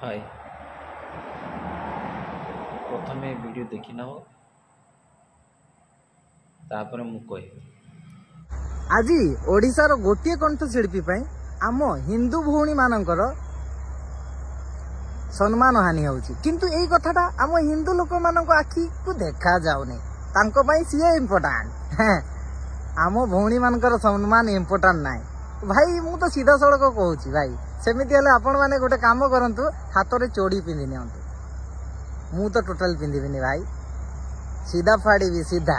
हाय प्रथमे वीडियो देखि नब तापर मु कहि आज ओडिशार गोटे कंठशिल्पी आम हिंदू भौणी मानकर सम्मान हानि होउछि किंतु एई कथाटा आम हिंदू लोक मानक आखि को देखा जाउनी तांको पई सीए इम्पोर्टेंट आम भौणी मानकर सम्मान इम्पोर्टेंट नाइ भाई मु तो सीधा सड़क कहूछि भाई सेमिति हेले आपण माने गोटे काम करंतु हाथ रे चोड़ी पिंधि नियंतु मु तो टोटल पिंधिबिनी भाई सीधा फाड़ीबी सीधा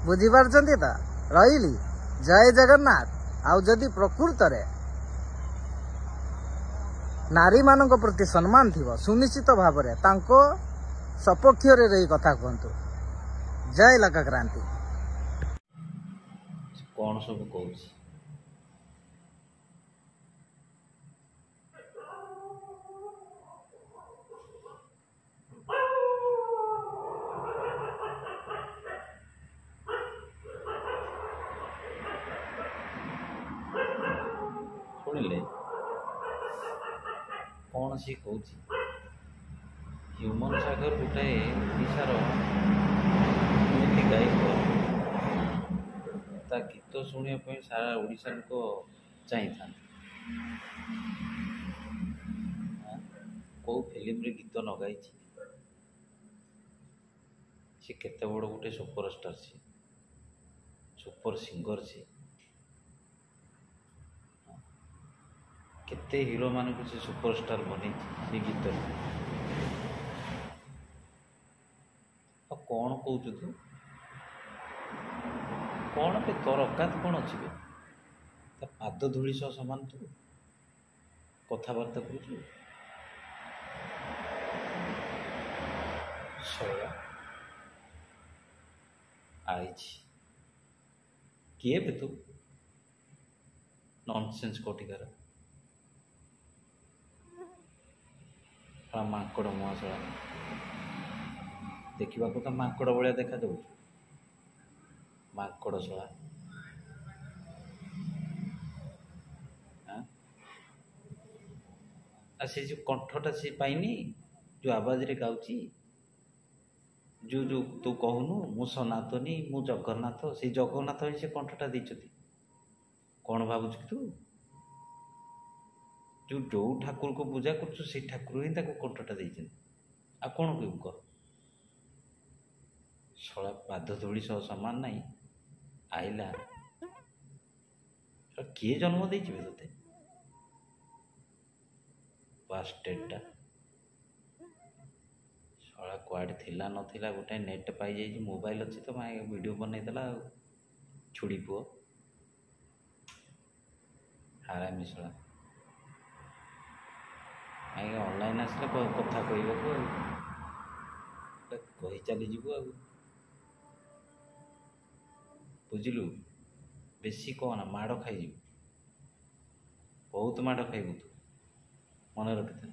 बुझी पारछंती त रहिली जय जगन्नाथ आउ जदि प्रकृत रे नारी मानक प्रति सम्मान थिबो सुनिश्चित भाव रे तांको सपक्ष रे रही कथा कहंतु जय लका क्रांति कौन सब कहूछि शुणिले कौन सी कहूछि ह्यूमन सागर गोटे ओडिशार एमती गायक ता गीत शुणा सारा ओडिशा लोक चाहिए कौ फिल्म रे गीत न गाई सी केते बड़ गोटे सुपरस्टार सी सुपर सिंगर सी केते हीरो मान को से सुपरस्टार बनी से गीत कौन कहू तू कौन पे तोर औकात कौन अच्छी पाद धूली सह सामान तू कथबार्ता कर किए बे तू नॉनसेंस कोटिकार माकड़ मुहाशा देखा तो माकड़ भाया देखा जाऊ माकड़ शला से जो कंठटा से पाइनी जो आवाज रे गाउची जो जो तू कहूनु मु सनातनी मु जगन्नाथ से जगन्नाथ ही से कंठटा देइछथि कौन भावुच तू जो जो ठाकुर को पूजा कर से ठाकुर ही कंठटा देइछन आ कौन कहू कह शला पाद धूली सह सामान नहीं आइला किए जन्म देइछि बे तते बास्टेडटा शला कुआडे थिला नथिला गोटे नेट पाई जाइछि मोबाइल अछि तो माय वीडियो बनै देला छुड़ी पुओ हारामी शला आगे ऑनलाइन आसले कथा कहबो कही चली जीवो आ बुझलु बेसी कहना माड़ खाई बहुत माड़ खाइबू तू मन रखिथा।